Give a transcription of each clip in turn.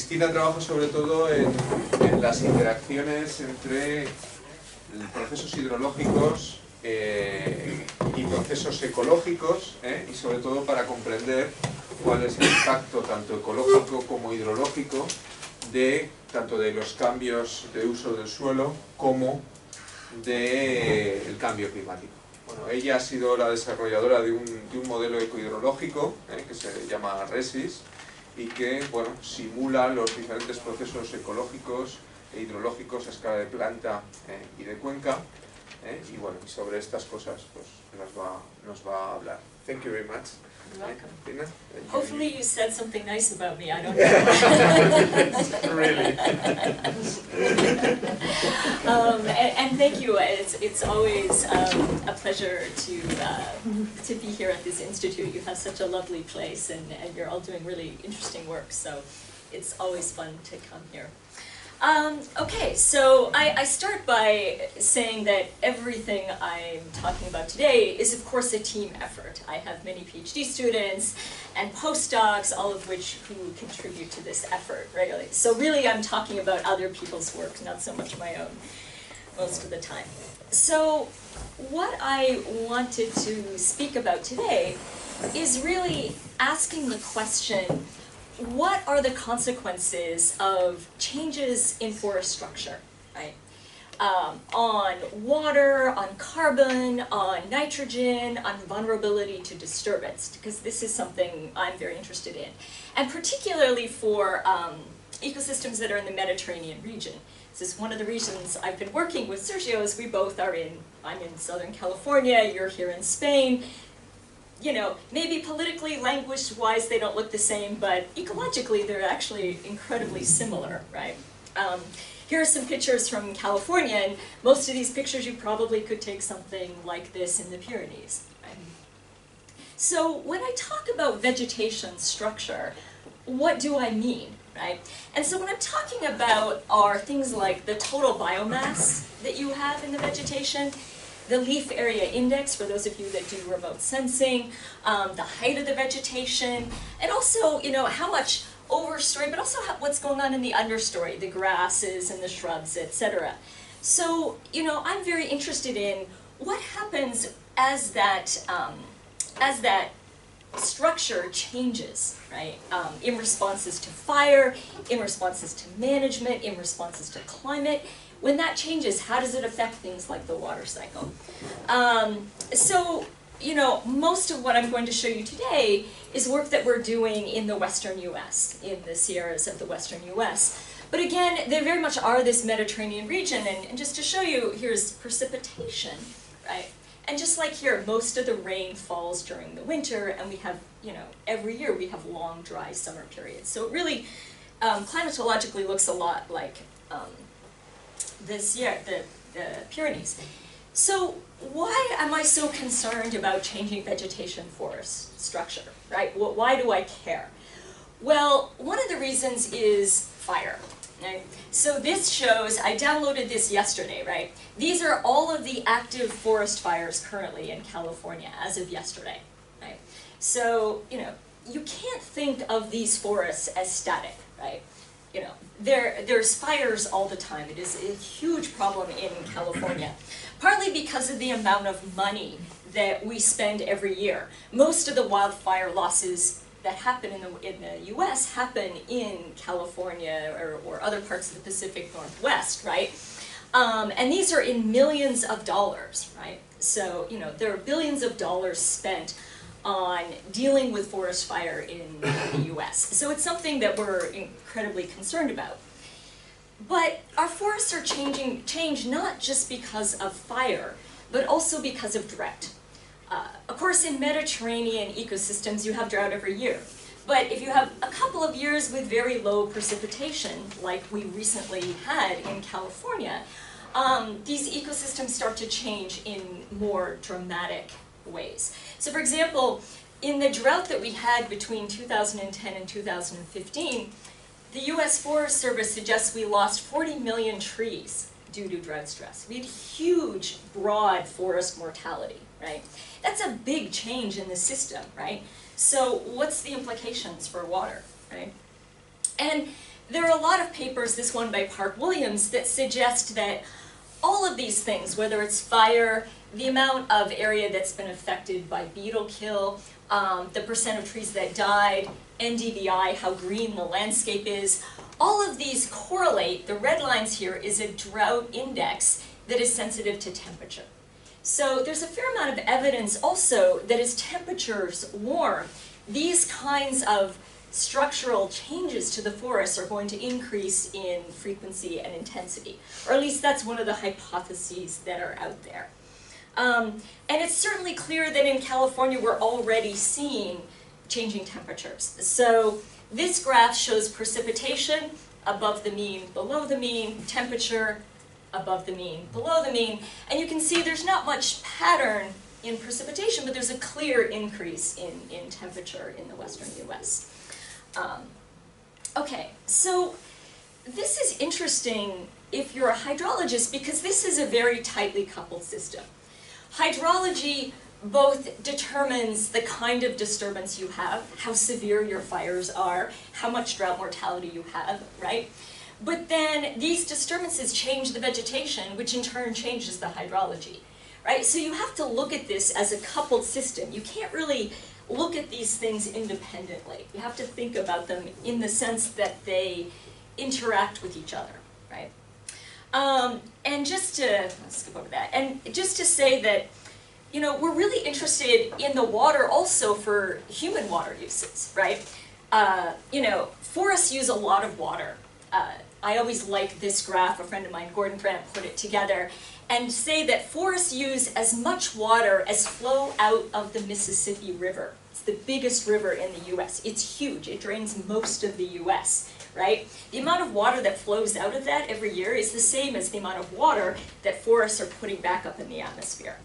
Cristina trabaja sobre todo en las interacciones entre procesos hidrológicos y procesos ecológicos, y sobre todo para comprender cuál es el impacto tanto ecológico como hidrológico tanto de los cambios de uso del suelo como del cambio climático. Bueno, ella ha sido la desarrolladora de un modelo ecohidrológico que se llama RESIS y que, bueno, simula los diferentes procesos ecológicos e hidrológicos a escala de planta y de cuenca, y bueno, y sobre estas cosas pues nos va a hablar. Thank you very much. You're welcome. Tina, Hopefully you said something nice about me, I don't know. Really. And thank you, it's always a pleasure to be here at this institute. You have such a lovely place and you're all doing really interesting work, so it's always fun to come here. Okay, so I start by saying that everything I'm talking about today is of course a team effort. I have many PhD students and postdocs, all of which who contribute to this effort regularly. So really I'm talking about other people's work, not so much my own, most of the time. So what I wanted to speak about today is really asking the question, what are the consequences of changes in forest structure, right? On water, on carbon, on nitrogen, on vulnerability to disturbance, because this is something I'm very interested in. And particularly for ecosystems that are in the Mediterranean region. This is one of the reasons I've been working with Sergio, is we both are I'm in Southern California, you're here in Spain. You know, maybe politically, language-wise, they don't look the same, but ecologically, they're actually incredibly similar, right? Here are some pictures from California, and most of these pictures you probably could take something like this in the Pyrenees, right? So when I talk about vegetation structure, what do I mean, right? And so what I'm talking about are things like the total biomass that you have in the vegetation, the leaf area index, for those of you that do remote sensing, the height of the vegetation, and also, you know, how much overstory, but also what's going on in the understory, the grasses and the shrubs, etc. So, you know, I'm very interested in what happens as that structure changes, right? In responses to fire, in responses to management, in responses to climate. When that changes, how does it affect things like the water cycle? So, you know, most of what I'm going to show you today is work that we're doing in the western US, in the Sierras of the western US. But again, they very much are this Mediterranean region, and just to show you, here's precipitation, right? And just like here, most of the rain falls during the winter, and we have, you know, every year we have long, dry summer periods. So it really, climatologically looks a lot like the Pyrenees. So why am I so concerned about changing vegetation forest structure, right? Why do I care? Well, one of the reasons is fire. Right? So this shows, I downloaded this yesterday, right? These are all of the active forest fires currently in California as of yesterday, right? So, you know, you can't think of these forests as static, right? You know, there's fires all the time. It is a huge problem in California, partly because of the amount of money that we spend every year. Most of the wildfire losses that happen in the US happen in California or other parts of the Pacific Northwest, right? And these are in millions of dollars, right? So, you know, there are billions of dollars spent on dealing with forest fire in the US. So it's something that we're incredibly concerned about. But our forests are changed not just because of fire, but also because of drought. Of course, in Mediterranean ecosystems, you have drought every year. But if you have a couple of years with very low precipitation, like we recently had in California, these ecosystems start to change in more dramatic ways. So for example, in the drought that we had between 2010 and 2015, the US Forest Service suggests we lost 40 million trees due to drought stress. We had huge, broad forest mortality, right? That's a big change in the system, right? So what's the implications for water, right? And there are a lot of papers, this one by Park Williams, that suggest that all of these things, whether it's fire, the amount of area that's been affected by beetle kill, the percent of trees that died, NDVI, how green the landscape is, all of these correlate. The red lines here is a drought index that is sensitive to temperature. So there's a fair amount of evidence also that as temperatures warm, these kinds of structural changes to the forest are going to increase in frequency and intensity. Or at least that's one of the hypotheses that are out there. And it's certainly clear that in California we're already seeing changing temperatures. So this graph shows precipitation, above the mean, below the mean, temperature, above the mean, below the mean, and you can see there's not much pattern in precipitation, but there's a clear increase in temperature in the western US. Okay, so this is interesting if you're a hydrologist because this is a very tightly coupled system. Hydrology both determines the kind of disturbance you have, how severe your fires are, how much drought mortality you have, right? But then these disturbances change the vegetation, which in turn changes the hydrology, right? So you have to look at this as a coupled system. You can't really look at these things independently. You have to think about them in the sense that they interact with each other, right? And just to, let's skip over that, and just to say that, you know, we're really interested in the water also for human water uses, right? You know, forests use a lot of water. I always like this graph, a friend of mine, Gordon Grant, put it together, and say that forests use as much water as flow out of the Mississippi River. It's the biggest river in the US. It's huge. It drains most of the US, right? The amount of water that flows out of that every year is the same as the amount of water that forests are putting back up in the atmosphere.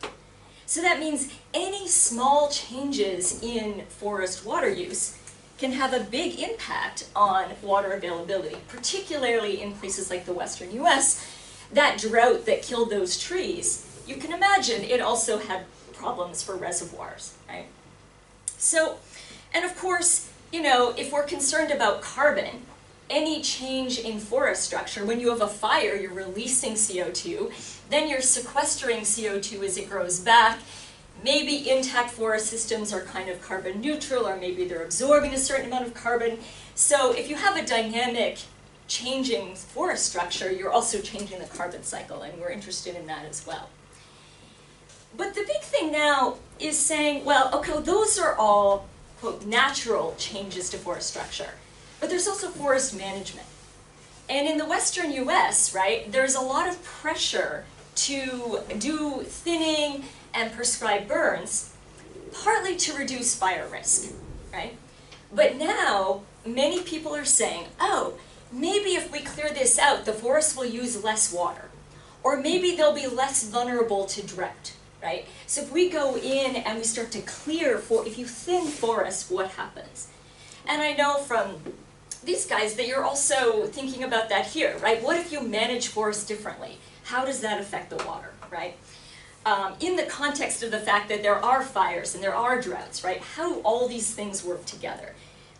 So that means any small changes in forest water use can have a big impact on water availability, particularly in places like the western US. That drought that killed those trees, you can imagine it also had problems for reservoirs, right? So, and of course, you know, if we're concerned about carbon, any change in forest structure, when you have a fire, you're releasing CO2, then you're sequestering CO2 as it grows back. Maybe intact forest systems are kind of carbon neutral, or maybe they're absorbing a certain amount of carbon. So if you have a dynamic changing forest structure, you're also changing the carbon cycle, and we're interested in that as well. But the big thing now is saying, well, okay, those are all, quote, natural changes to forest structure. But there's also forest management. And in the western US, right, there's a lot of pressure to do thinning and prescribe burns, partly to reduce fire risk, right? But now, many people are saying, oh, maybe if we clear this out, the forests will use less water. Or maybe they'll be less vulnerable to drought, right? So if we go in and we start to clear, if you thin forests, what happens? And I know from these guys that you're also thinking about that here, right? What if you manage forests differently? How does that affect the water, right? In the context of the fact that there are fires and there are droughts, right? How do all these things work together?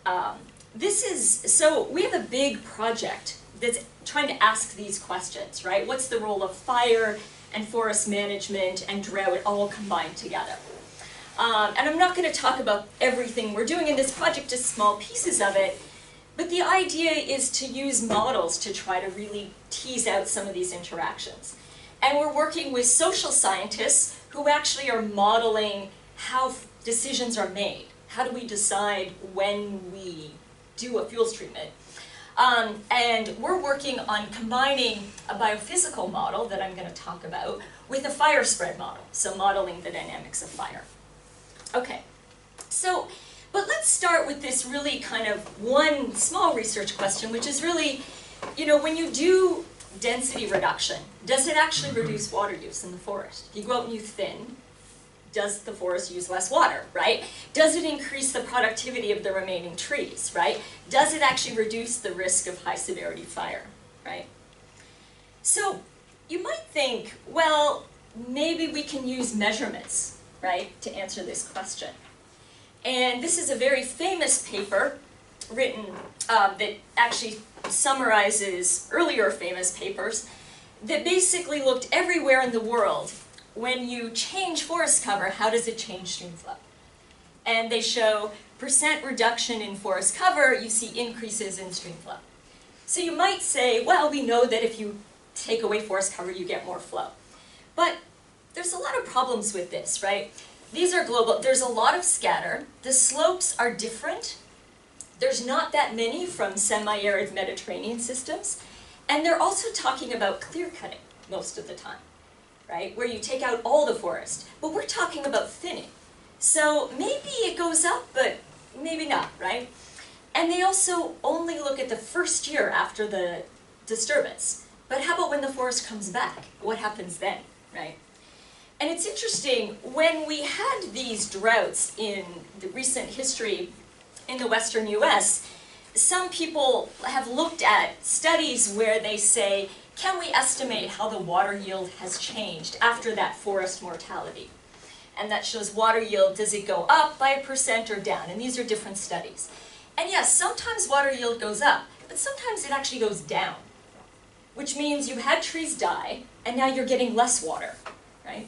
So we have a big project that's trying to ask these questions, right? What's the role of fire and forest management and drought all combined together? And I'm not going to talk about everything we're doing in this project, just small pieces of it. But the idea is to use models to try to really tease out some of these interactions. And we're working with social scientists who actually are modeling how decisions are made. How do we decide when we do a fuels treatment? And we're working on combining a biophysical model that I'm going to talk about with a fire spread model, so modeling the dynamics of fire. Okay, so, but let's start with this really kind of one small research question, which is really, you know, when you do density reduction, does it actually reduce water use in the forest? If you go out and you thin, does the forest use less water, right? Does it increase the productivity of the remaining trees, right? Does it actually reduce the risk of high severity fire, right? So you might think, well, maybe we can use measurements, right, to answer this question. And this is a very famous paper written that actually summarizes earlier famous papers that basically looked everywhere in the world. When you change forest cover, how does it change stream flow? And they show percent reduction in forest cover, you see increases in stream flow. So you might say, well, we know that if you take away forest cover, you get more flow. But there's a lot of problems with this, right? These are global. There's a lot of scatter. The slopes are different. There's not that many from semi-arid Mediterranean systems. And they're also talking about clear cutting most of the time, right? Where you take out all the forest. But we're talking about thinning. So maybe it goes up, but maybe not, right? And they also only look at the first year after the disturbance. But how about when the forest comes back? What happens then, right? And it's interesting, when we had these droughts in the recent history in the western US, some people have looked at studies where they say, can we estimate how the water yield has changed after that forest mortality? And that shows water yield, does it go up by 1% or down? And these are different studies. And yes, sometimes water yield goes up, but sometimes it actually goes down, which means you had trees die, and now you're getting less water, right?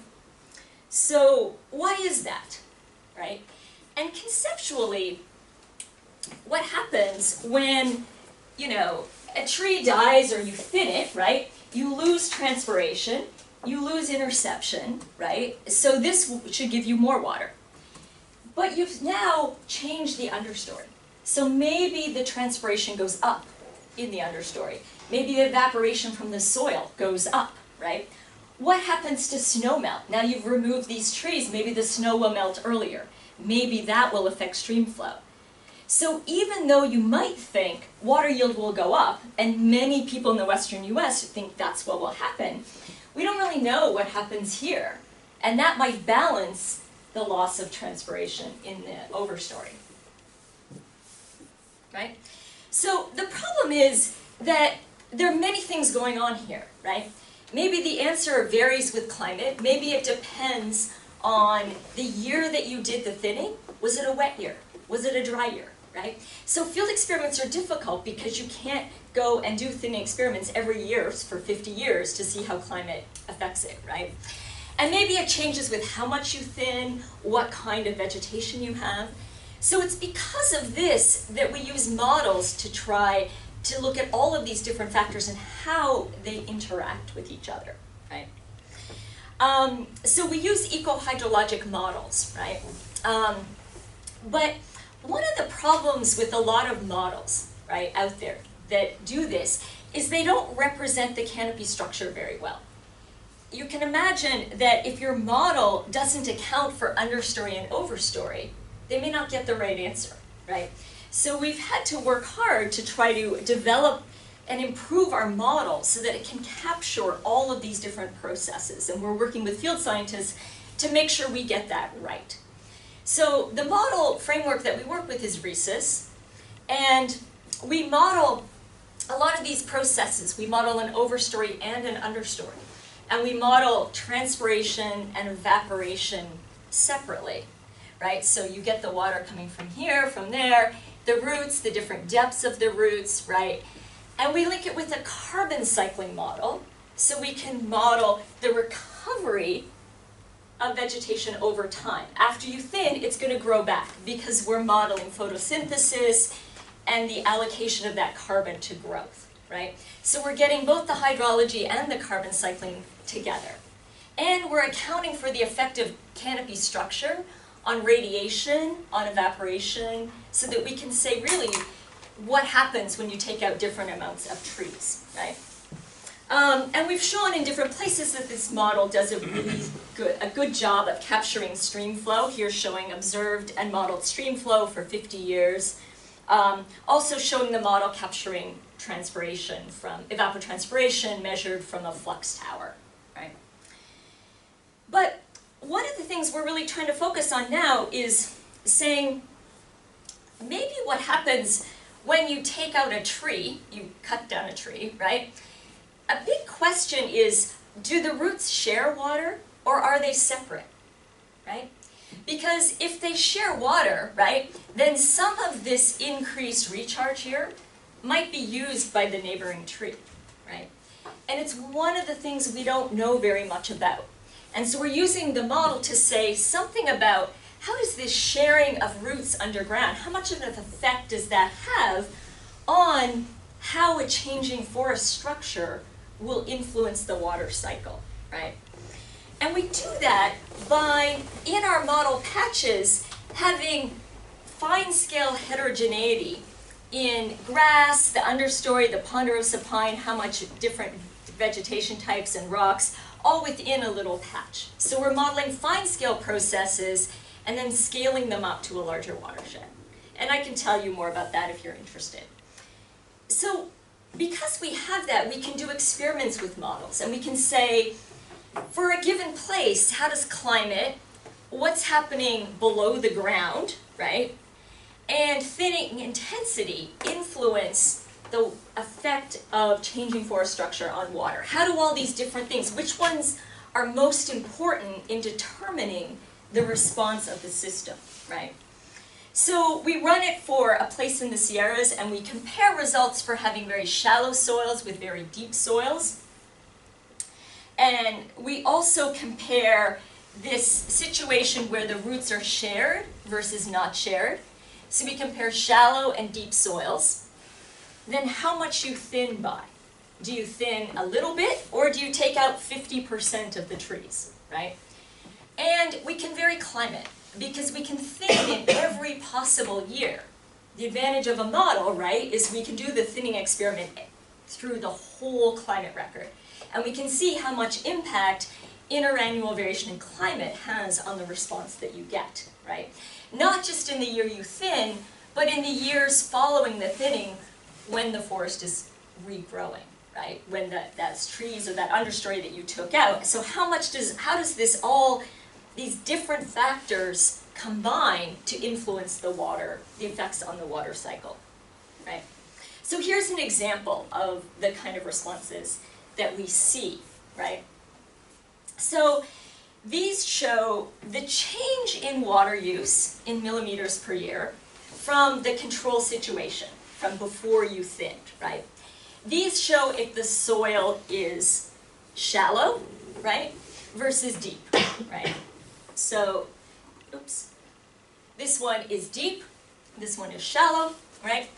So why is that, right? And conceptually, what happens when, a tree dies or you thin it, right? You lose transpiration, you lose interception, right? So this should give you more water. But you've now changed the understory. So maybe the transpiration goes up in the understory. Maybe the evaporation from the soil goes up, right? What happens to snowmelt? Now you've removed these trees, maybe the snow will melt earlier. Maybe that will affect stream flow. So even though you might think water yield will go up, and many people in the western US think that's what will happen, we don't really know what happens here. And that might balance the loss of transpiration in the overstory. Right? So the problem is that there are many things going on here, right? Maybe the answer varies with climate. Maybe it depends on the year that you did the thinning. Was it a wet year? Was it a dry year, right? So field experiments are difficult because you can't go and do thinning experiments every year for 50 years to see how climate affects it, right? And maybe it changes with how much you thin, what kind of vegetation you have. So it's because of this that we use models to try to look at all of these different factors and how they interact with each other, right? So we use eco-hydrologic models, right? But one of the problems with a lot of models, right, out there that do this is they don't represent the canopy structure very well. You can imagine that if your model doesn't account for understory and overstory, they may not get the right answer, right? So we've had to work hard to try to develop and improve our model so that it can capture all of these different processes. And we're working with field scientists to make sure we get that right. So the model framework that we work with is RHESIS, and we model a lot of these processes. We model an overstory and an understory. And we model transpiration and evaporation separately, right? So you get the water coming from here, from there, the roots, the different depths of the roots, right? And we link it with a carbon cycling model, so we can model the recovery of vegetation over time. After you thin, it's going to grow back because we're modeling photosynthesis and the allocation of that carbon to growth, right? So we're getting both the hydrology and the carbon cycling together. And we're accounting for the effect of canopy structure on radiation, on evaporation, so that we can say really what happens when you take out different amounts of trees, right? And we've shown in different places that this model does a really good job of capturing stream flow. Here showing observed and modeled stream flow for 50 years. Also showing the model capturing transpiration from evapotranspiration measured from a flux tower, right? But one of the things we're really trying to focus on now is saying maybe what happens when you take out a tree, you cut down a tree, right? A big question is, do the roots share water or are they separate, right? Because if they share water, right, then some of this increased recharge here might be used by the neighboring tree, right? And it's one of the things we don't know very much about. And so we're using the model to say something about how does this sharing of roots underground, how much of an effect does that have on how a changing forest structure will influence the water cycle, right? And we do that by, in our model patches, having fine-scale heterogeneity in grass, the understory, the ponderosa pine, how much different vegetation types and rocks, all within a little patch. So we're modeling fine-scale processes and then scaling them up to a larger watershed. And I can tell you more about that if you're interested. So because we have that, we can do experiments with models, and we can say, for a given place, how does climate, what's happening below the ground, right, and thinning intensity influence the effect of changing forest structure on water? How do all these different things, which ones are most important in determining the response of the system, right? So we run it for a place in the Sierras, and we compare results for having very shallow soils with very deep soils. And we also compare this situation where the roots are shared versus not shared. So we compare shallow and deep soils. Then how much you thin by. Do you thin a little bit, or do you take out 50% of the trees, right? And we can vary climate, because we can thin in every possible year. The advantage of a model, right, is we can do the thinning experiment through the whole climate record. And we can see how much impact interannual variation in climate has on the response that you get, right? Not just in the year you thin, but in the years following the thinning when the forest is regrowing, right? When that's trees or that understory that you took out. So how does this all, these different factors combine to influence the water, the effects on the water cycle, right? So here's an example of the kind of responses that we see, right? So these show the change in water use in millimeters per year from the control situation, from before you thinned, right? These show if the soil is shallow, right, versus deep, right? So, oops, this one is deep, this one is shallow, right?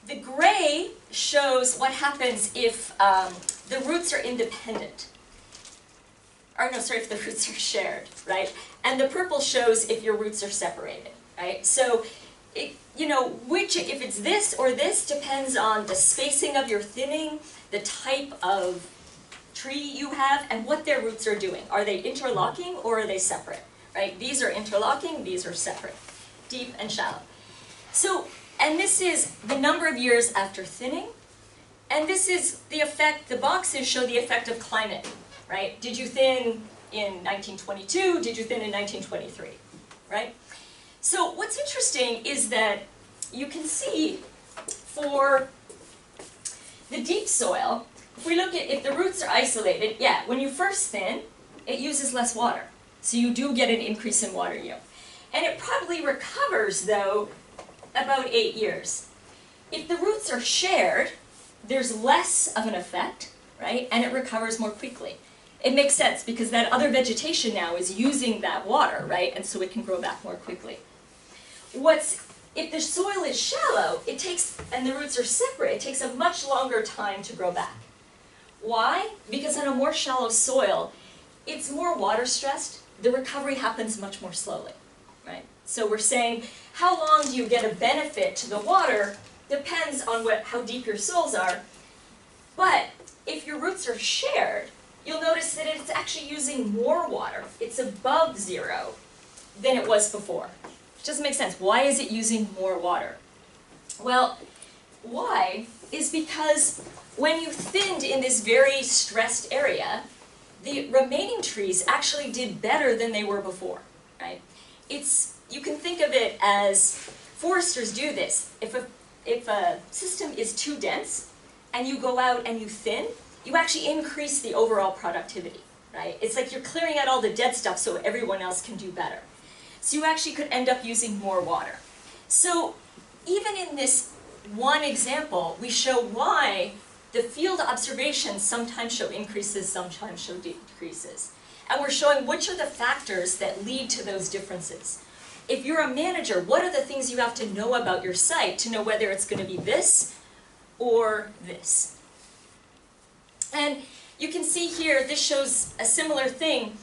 The gray shows what happens if the roots are independent. Or no, sorry, if the roots are shared, right? And the purple shows if your roots are separated, right? So, if it's this or this depends on the spacing of your thinning, the type of tree you have, and what their roots are doing. Are they interlocking or are they separate, right? These are interlocking, these are separate, deep and shallow. So, and this is the number of years after thinning, and this is the effect, the boxes show the effect of climate, right? Did you thin in 1922? Did you thin in 1923, right? So what's interesting is that you can see for the deep soil, if we look at if the roots are isolated, yeah, when you first thin, it uses less water. So you do get an increase in water yield. And it probably recovers, though, about 8 years. If the roots are shared, there's less of an effect, right? And it recovers more quickly. It makes sense because that other vegetation now is using that water, right? And so it can grow back more quickly. If the soil is shallow, and the roots are separate, it takes a much longer time to grow back. Why? Because on a more shallow soil, it's more water stressed. The recovery happens much more slowly, right? So we're saying, how long do you get a benefit to the water depends on how deep your soils are. But if your roots are shared, you'll notice that it's actually using more water. It's above zero than it was before. It doesn't make sense. Why is it using more water? Well, why is because when you thinned in this very stressed area, the remaining trees actually did better than they were before, right? You can think of it as, foresters do this. If a system is too dense and you go out and you thin, you actually increase the overall productivity, right? It's like you're clearing out all the dead stuff so everyone else can do better. So you actually could end up using more water. So even in this one example, we show why the field observations sometimes show increases, sometimes show decreases. And we're showing which are the factors that lead to those differences. If you're a manager, what are the things you have to know about your site to know whether it's going to be this or this? And you can see here, this shows a similar thing.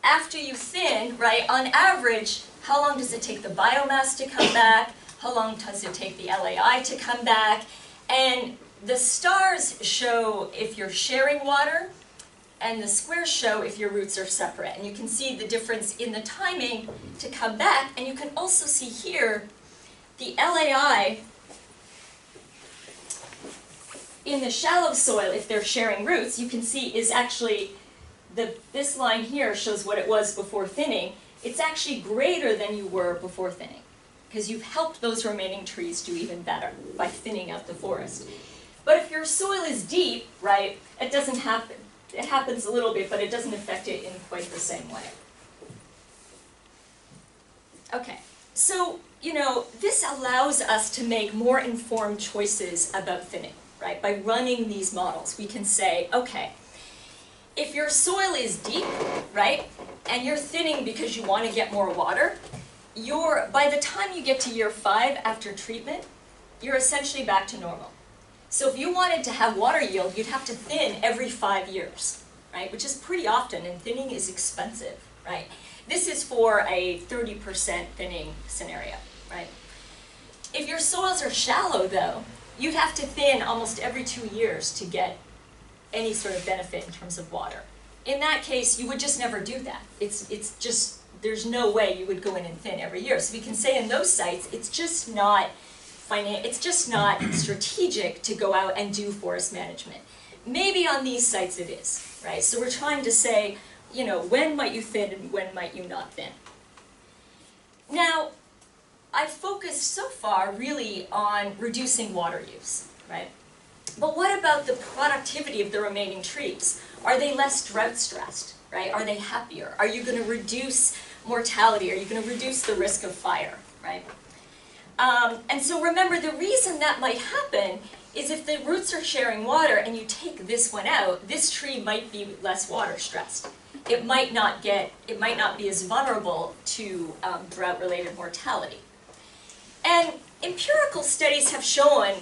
After you thin, right, on average, how long does it take the biomass to come back? How long does it take the LAI to come back? And the stars show if you're sharing water, and the squares show if your roots are separate. And you can see the difference in the timing to come back. And you can also see here the LAI in the shallow soil, if they're sharing roots, you can see is actually, this line here shows what it was before thinning. It's actually greater than you were before thinning, because you've helped those remaining trees do even better by thinning out the forest. But if your soil is deep, right, it doesn't happen. It happens a little bit, but it doesn't affect it in quite the same way. Okay, so, you know, this allows us to make more informed choices about thinning, right? By running these models, we can say, okay, if your soil is deep, right, and you're thinning because you want to get more water, by the time you get to year 5 after treatment, you're essentially back to normal. So if you wanted to have water yield, you'd have to thin every 5 years, right? Which is pretty often, and thinning is expensive, right? This is for a 30% thinning scenario, right? If your soils are shallow, though, you'd have to thin almost every 2 years to get any sort of benefit in terms of water. In that case, you would just never do that. It's just, there's no way you would go in and thin every year. So we can say in those sites, it's just not strategic to go out and do forest management. Maybe on these sites it is, right? So we're trying to say, you know, when might you thin and when might you not thin? Now, I focused so far really on reducing water use, right? But what about the productivity of the remaining trees? Are they less drought stressed, right? Are they happier? Are you going to reduce mortality? Are you going to reduce the risk of fire, right? And so remember, the reason that might happen is if the roots are sharing water and you take this one out, this tree might be less water stressed. It might not be as vulnerable to drought-related mortality. And empirical studies have shown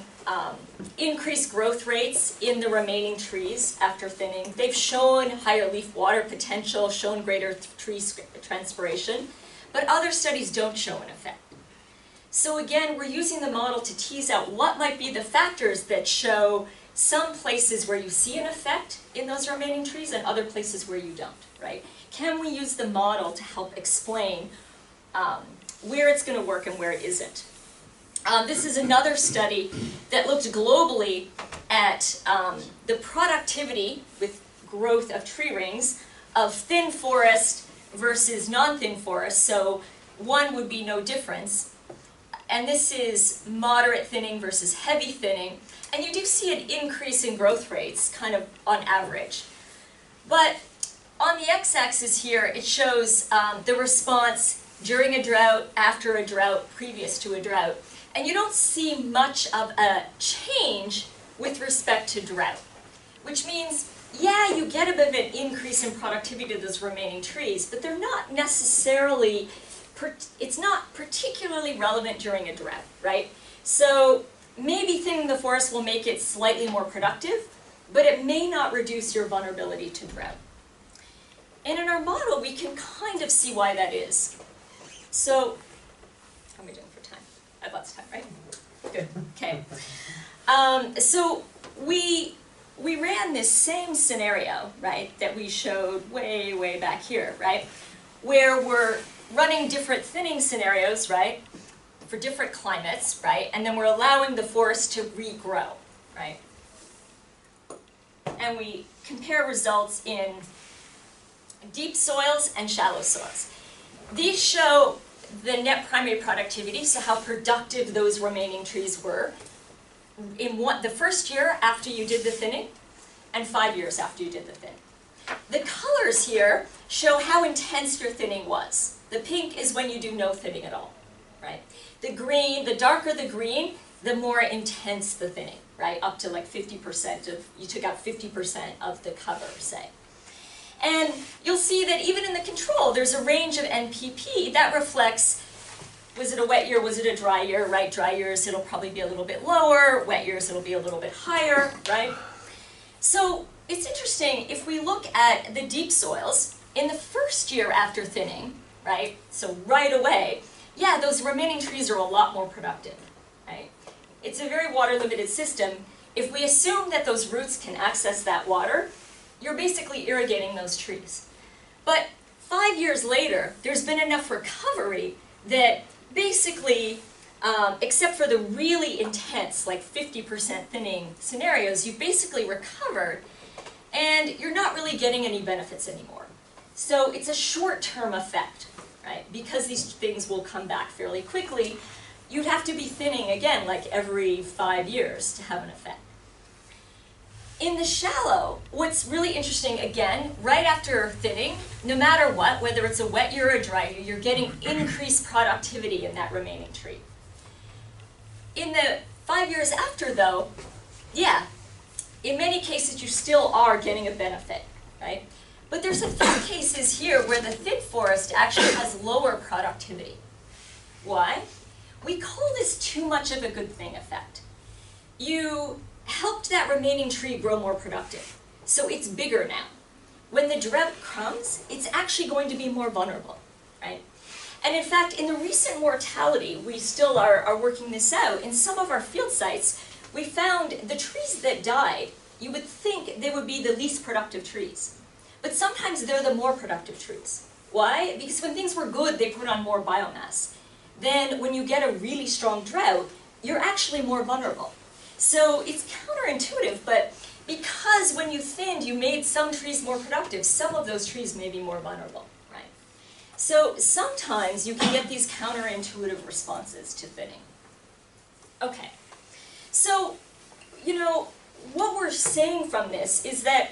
increased growth rates in the remaining trees after thinning. They've shown higher leaf water potential, shown greater tree transpiration, but other studies don't show an effect. So again, we're using the model to tease out what might be the factors that show some places where you see an effect in those remaining trees and other places where you don't, right? Can we use the model to help explain where it's going to work and where it isn't? This is another study that looked globally at the productivity with growth of tree rings of thin forest versus non-thin forest. So one would be no difference. And this is moderate thinning versus heavy thinning. And you do see an increase in growth rates, kind of on average. But on the x-axis here, it shows the response during a drought, after a drought, previous to a drought. And you don't see much of a change with respect to drought, which means, yeah, you get a bit of an increase in productivity of those remaining trees, but they're not necessarily, it's not particularly relevant during a drought, right? So maybe thinning the forest will make it slightly more productive, but it may not reduce your vulnerability to drought. And in our model, we can kind of see why that is. So, how am I doing for time? I have lots of time, right? Good, okay. So we ran this same scenario, right, that we showed way, way back here, right, where we're running different thinning scenarios, right, for different climates, right, and then we're allowing the forest to regrow, right? And we compare results in deep soils and shallow soils. These show the net primary productivity, so how productive those remaining trees were in the first year after you did the thinning and 5 years after you did the thinning. The colors here show how intense your thinning was. The pink is when you do no thinning at all, right? The green, the darker the green, the more intense the thinning, right? Up to like 50% of, you took out 50% of the cover, say. And you'll see that even in the control, there's a range of NPP that reflects, was it a wet year, was it a dry year, right? Dry years, it'll probably be a little bit lower, wet years, it'll be a little bit higher, right? So it's interesting, if we look at the deep soils, in the first year after thinning, right, so right away, yeah, those remaining trees are a lot more productive, right? It's a very water-limited system. If we assume that those roots can access that water, you're basically irrigating those trees. But 5 years later, there's been enough recovery that basically, except for the really intense, like 50% thinning scenarios, you've basically recovered, and you're not really getting any benefits anymore. So it's a short-term effect, right? Because these things will come back fairly quickly, you'd have to be thinning again like every 5 years to have an effect. In the shallow, what's really interesting, again, right after thinning, no matter what, whether it's a wet year or a dry year, you're getting increased productivity in that remaining tree. In the 5 years after, though, yeah, in many cases you still are getting a benefit, right? But there's a few cases here where the thin forest actually has lower productivity. Why? We call this too much of a good thing effect. You helped that remaining tree grow more productive, so it's bigger now. When the drought comes, it's actually going to be more vulnerable, right? And in fact, in the recent mortality, we still are working this out. In some of our field sites, we found the trees that died, you would think they would be the least productive trees. But sometimes they're the more productive trees. Why? Because when things were good, they put on more biomass. Then when you get a really strong drought, you're actually more vulnerable. So it's counterintuitive, but because when you thinned, you made some trees more productive, some of those trees may be more vulnerable, right? So sometimes you can get these counterintuitive responses to thinning. Okay, so, you know, what we're saying from this is that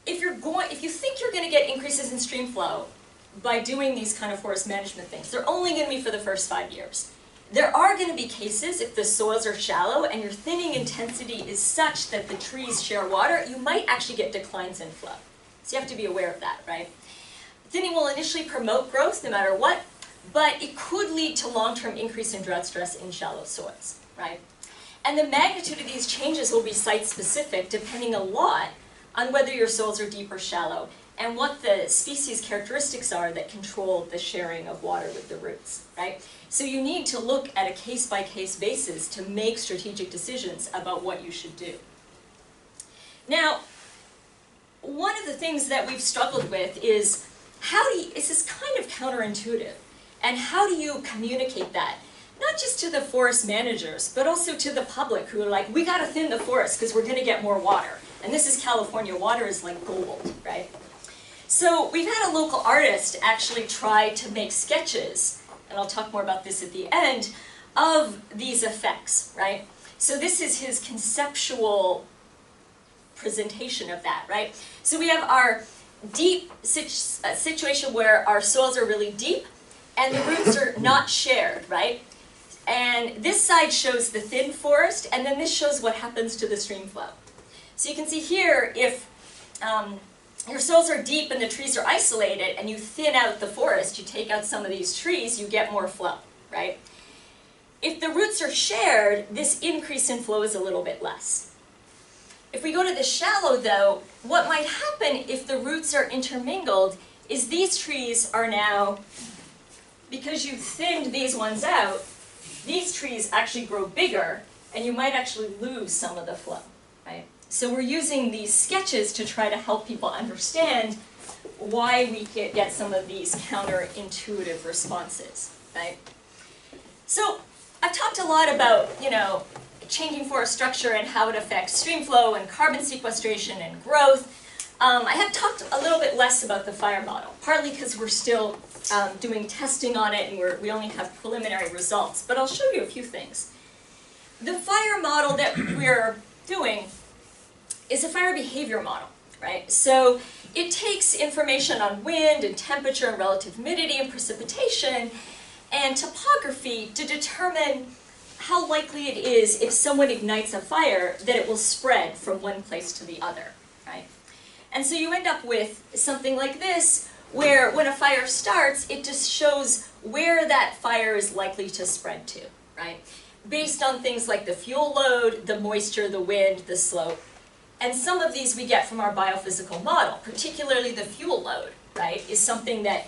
if you think you're going to get increases in stream flow by doing these kind of forest management things, they're only going to be for the first 5 years. There are going to be cases, if the soils are shallow and your thinning intensity is such that the trees share water, you might actually get declines in flow. So you have to be aware of that, right? Thinning will initially promote growth no matter what, but it could lead to long-term increase in drought stress in shallow soils, right? And the magnitude of these changes will be site-specific, depending a lot on whether your soils are deep or shallow, and what the species characteristics are that control the sharing of water with the roots, right? So you need to look at a case-by-case basis to make strategic decisions about what you should do. Now, one of the things that we've struggled with is is this kind of counterintuitive, and how do you communicate that? Not just to the forest managers, but also to the public who are like, we gotta thin the forest because we're gonna get more water. And this is California, water is like gold, right? So we've had a local artist actually try to make sketches, and I'll talk more about this at the end, of these effects, right? So this is his conceptual presentation of that, right? So we have our deep situation where our soils are really deep, and the roots are not shared, right? And this side shows the thin forest, and then this shows what happens to the stream flow. So you can see here, if your soils are deep and the trees are isolated, and you thin out the forest, you take out some of these trees, you get more flow, right? If the roots are shared, this increase in flow is a little bit less. If we go to the shallow, though, what might happen if the roots are intermingled is these trees are now, because you thinned these ones out, these trees actually grow bigger, and you might actually lose some of the flow, right? So we're using these sketches to try to help people understand why we get some of these counterintuitive responses, right? So I've talked a lot about, you know, changing forest structure and how it affects stream flow and carbon sequestration and growth. I have talked a little bit less about the fire model, partly because we're still doing testing on it and we only have preliminary results, but I'll show you a few things. The fire model that we're doing is a fire behavior model, right? So it takes information on wind and temperature and relative humidity and precipitation and topography to determine how likely it is if someone ignites a fire that it will spread from one place to the other, right? And so you end up with something like this, where when a fire starts, it just shows where that fire is likely to spread to, right? Based on things like the fuel load, the moisture, the wind, the slope. And some of these we get from our biophysical model, particularly the fuel load, right, is something that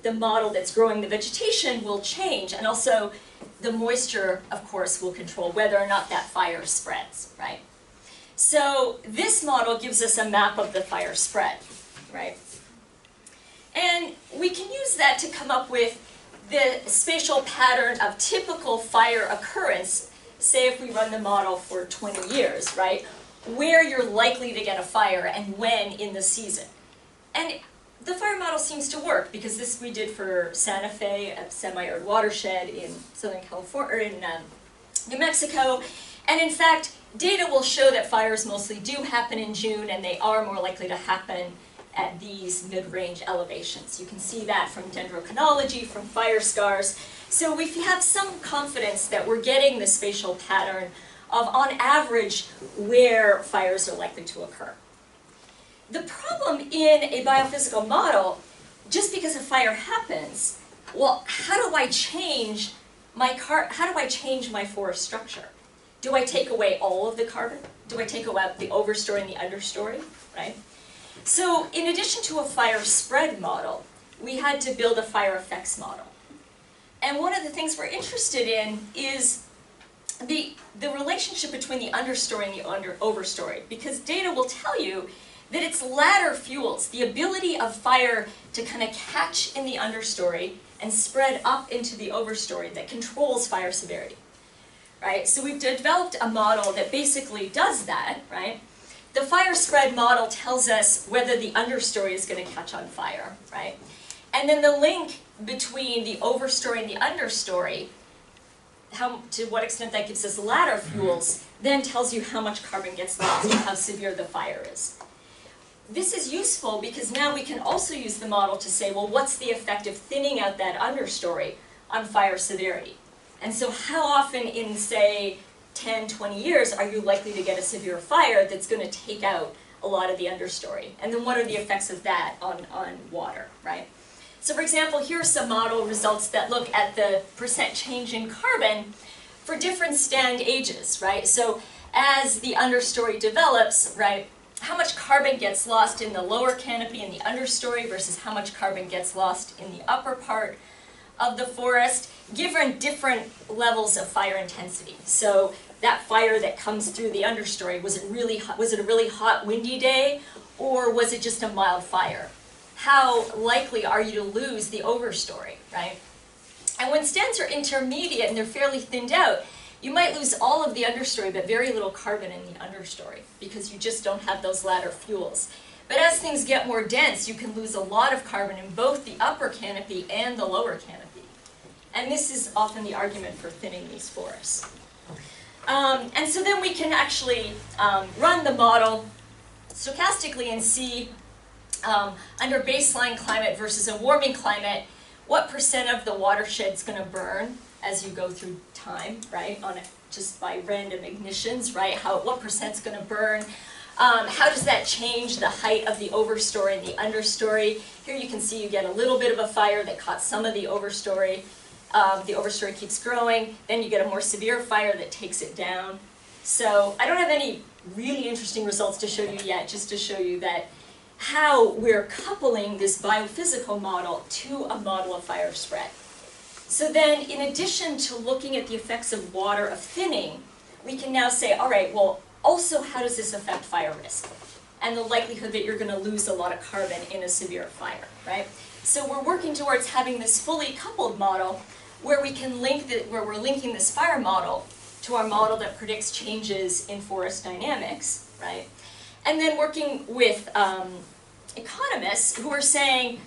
the model that's growing the vegetation will change, and also the moisture, of course, will control whether or not that fire spreads, right? So this model gives us a map of the fire spread, right? And we can use that to come up with the spatial pattern of typical fire occurrence, say if we run the model for 20 years, right? Where you're likely to get a fire and when in the season. And the fire model seems to work, because this we did for Santa Fe, a semi-arid watershed in Southern California, or in New Mexico. And in fact, data will show that fires mostly do happen in June, and they are more likely to happen at these mid-range elevations. You can see that from dendrochronology, from fire scars. So we have some confidence that we're getting the spatial pattern of, on average, where fires are likely to occur. The problem in a biophysical model, just because a fire happens, well, how do I change my forest structure? Do I take away all of the carbon? Do I take away the overstory and the understory, right? So in addition to a fire spread model, we had to build a fire effects model. And one of the things we're interested in is the relationship between the understory and the overstory, because data will tell you that it's ladder fuels, the ability of fire to kind of catch in the understory and spread up into the overstory, that controls fire severity, right? So we've developed a model that basically does that, right? The fire spread model tells us whether the understory is going to catch on fire, right? And then the link between the overstory and the understory, to what extent that gives us ladder fuels, then tells you how much carbon gets lost and how severe the fire is. This is useful because now we can also use the model to say, well, what's the effect of thinning out that understory on fire severity? And so how often in, say, 10, 20 years are you likely to get a severe fire that's going to take out a lot of the understory? And then what are the effects of that on water, right? So for example, here are some model results that look at the percent change in carbon for different stand ages, right? So as the understory develops, right, how much carbon gets lost in the lower canopy in the understory versus how much carbon gets lost in the upper part of the forest, given different levels of fire intensity. So that fire that comes through the understory, was it really hot, was it a really hot, windy day, or was it just a mild fire? How likely are you to lose the overstory, right? And when stands are intermediate and they're fairly thinned out, you might lose all of the understory but very little carbon in the understory because you just don't have those ladder fuels. But as things get more dense, you can lose a lot of carbon in both the upper canopy and the lower canopy. And this is often the argument for thinning these forests. And so then we can actually run the model stochastically and see under baseline climate versus a warming climate, what percent of the watershed's going to burn as you go through time, right? Just by random ignitions, right? What percent's going to burn? How does that change the height of the overstory and the understory? Here you can see you get a little bit of a fire that caught some of the overstory. The overstory keeps growing. Then you get a more severe fire that takes it down. So I don't have any really interesting results to show you yet, just to show you that how we're coupling this biophysical model to a model of fire spread. So then, in addition to looking at the effects of water, of thinning, we can now say, all right, well, also how does this affect fire risk? And the likelihood that you're going to lose a lot of carbon in a severe fire, right? So we're working towards having this fully coupled model where we can where we're linking this fire model to our model that predicts changes in forest dynamics, right? And then working with economists who are saying,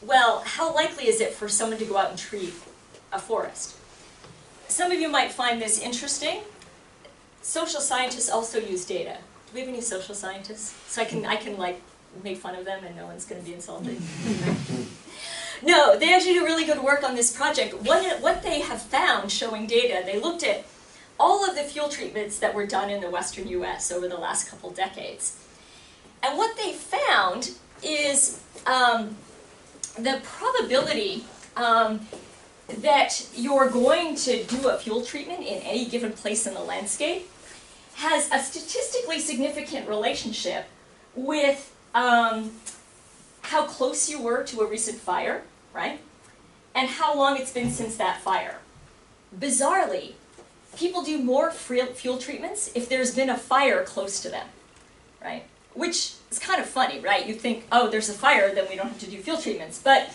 well, how likely is it for someone to go out and treat a forest? Some of you might find this interesting. Social scientists also use data. Do we have any social scientists? So I can like make fun of them and no one's going to be insulted. No, they actually do really good work on this project. What they have found, showing data, they looked at all of the fuel treatments that were done in the western US over the last couple decades. And what they found is the probability that you're going to do a fuel treatment in any given place in the landscape has a statistically significant relationship with how close you were to a recent fire, right? And how long it's been since that fire. Bizarrely, people do more fuel treatments if there's been a fire close to them, right? Which is kind of funny, right? You think, oh, there's a fire, then we don't have to do fuel treatments. But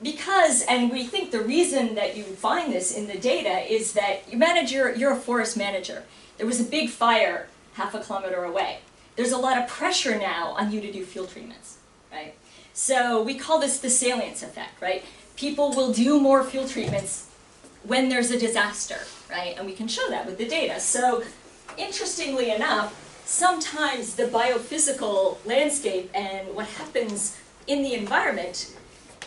because, and we think the reason that you find this in the data is that you're a forest manager. There was a big fire half a kilometer away. There's a lot of pressure now on you to do fuel treatments, right? So we call this the salience effect, right? People will do more fuel treatments when there's a disaster, right? And we can show that with the data. So interestingly enough, sometimes the biophysical landscape and what happens in the environment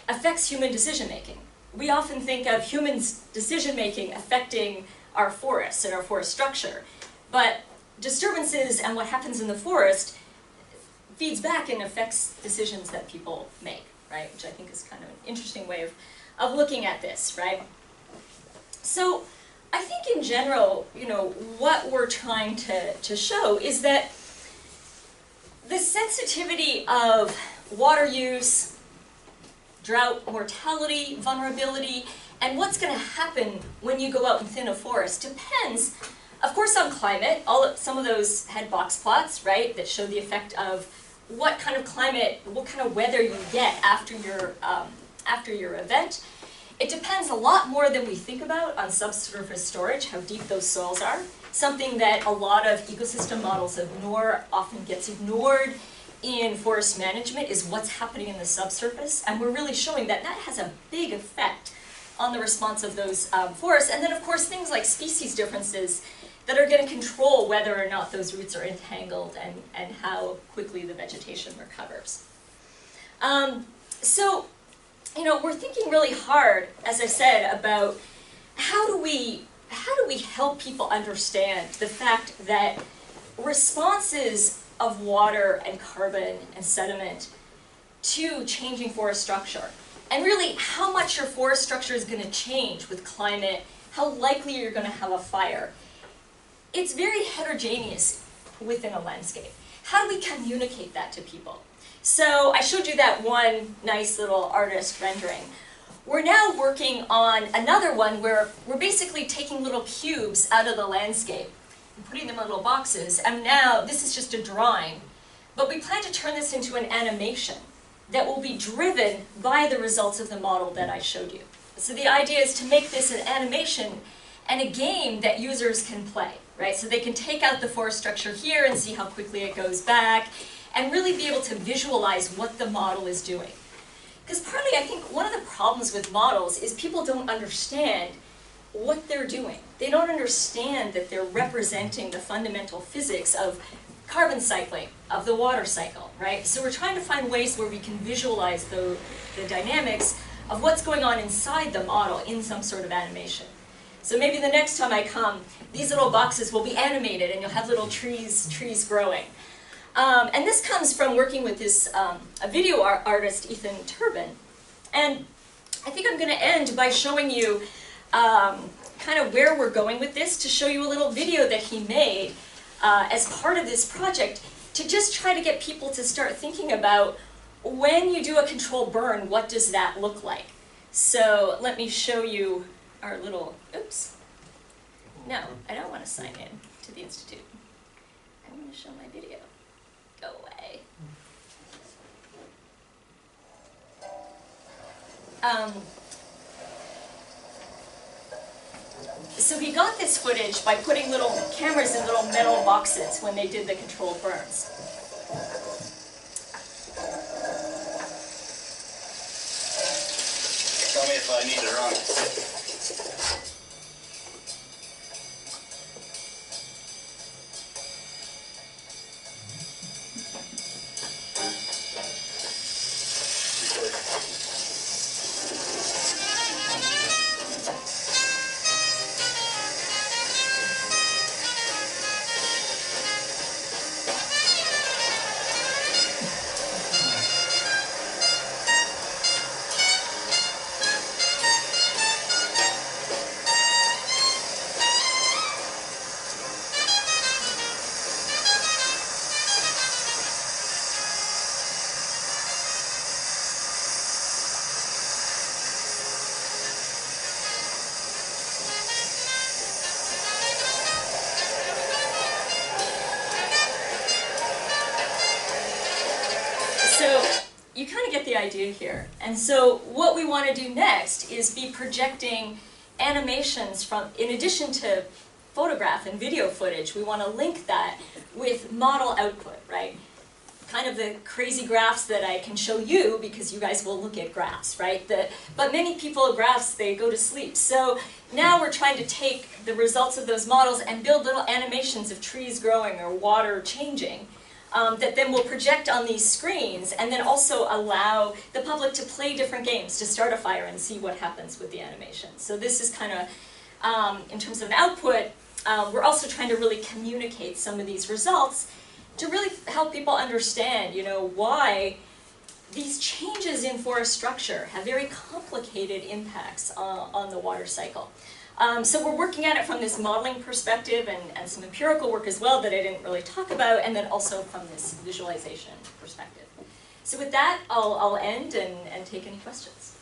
affects human decision-making. We often think of humans' decision-making affecting our forests and our forest structure, but disturbances and what happens in the forest feeds back and affects decisions that people make, right? Which I think is kind of an interesting way of looking at this, right? So I think in general, you know, what we're trying to show is that the sensitivity of water use, drought, mortality, vulnerability, and what's going to happen when you go out and thin a forest depends, of course, on climate. Some of those had box plots, right, that show the effect of what kind of climate, what kind of weather you get after your event. It depends a lot more than we think about on subsurface storage, how deep those soils are. Something that a lot of ecosystem models ignore, often gets ignored in forest management, is what's happening in the subsurface. And we're really showing that that has a big effect on the response of those forests. And then, of course, things like species differences that are going to control whether or not those roots are entangled and how quickly the vegetation recovers. So, you know, we're thinking really hard, as I said, about how do we help people understand the fact that responses of water and carbon and sediment to changing forest structure, and really how much your forest structure is going to change with climate, how likely you're going to have a fire. It's very heterogeneous within a landscape. How do we communicate that to people? So I showed you that one nice little artist rendering. We're now working on another one where we're basically taking little cubes out of the landscape and putting them in little boxes. And now this is just a drawing, but we plan to turn this into an animation that will be driven by the results of the model that I showed you. So the idea is to make this an animation and a game that users can play, right? So they can take out the forest structure here and see how quickly it goes back, and really be able to visualize what the model is doing. Because partly I think one of the problems with models is people don't understand what they're doing. They don't understand that they're representing the fundamental physics of carbon cycling, of the water cycle, right? So we're trying to find ways where we can visualize the dynamics of what's going on inside the model in some sort of animation. So maybe the next time I come, these little boxes will be animated and you'll have little trees growing. And this comes from working with this a video artist, Ethan Turbin. And I think I'm going to end by showing you kind of where we're going with this, to show you a little video that he made as part of this project, to just try to get people to start thinking about, when you do a controlled burn, what does that look like? So let me show you our little, oops. No, I don't want to sign in to the Institute. I want to show my video. Go away. So he got this footage by putting little cameras in little metal boxes when they did the controlled burns. Tell me if I need to run. idea here. And so what we want to do next is be projecting animations from, in addition to photograph and video footage, we want to link that with model output, right? Kind of the crazy graphs that I can show you because you guys will look at graphs, right? But many people graphs, they go to sleep. So now we're trying to take the results of those models and build little animations of trees growing or water changing that then we'll project on these screens and then also allow the public to play different games, to start a fire and see what happens with the animation. So this is kind of, in terms of an output, we're also trying to really communicate some of these results to really help people understand, you know, why these changes in forest structure have very complicated impacts on the water cycle. So we're working at it from this modeling perspective and some empirical work as well that I didn't really talk about, and then also from this visualization perspective. So with that, I'll end and take any questions.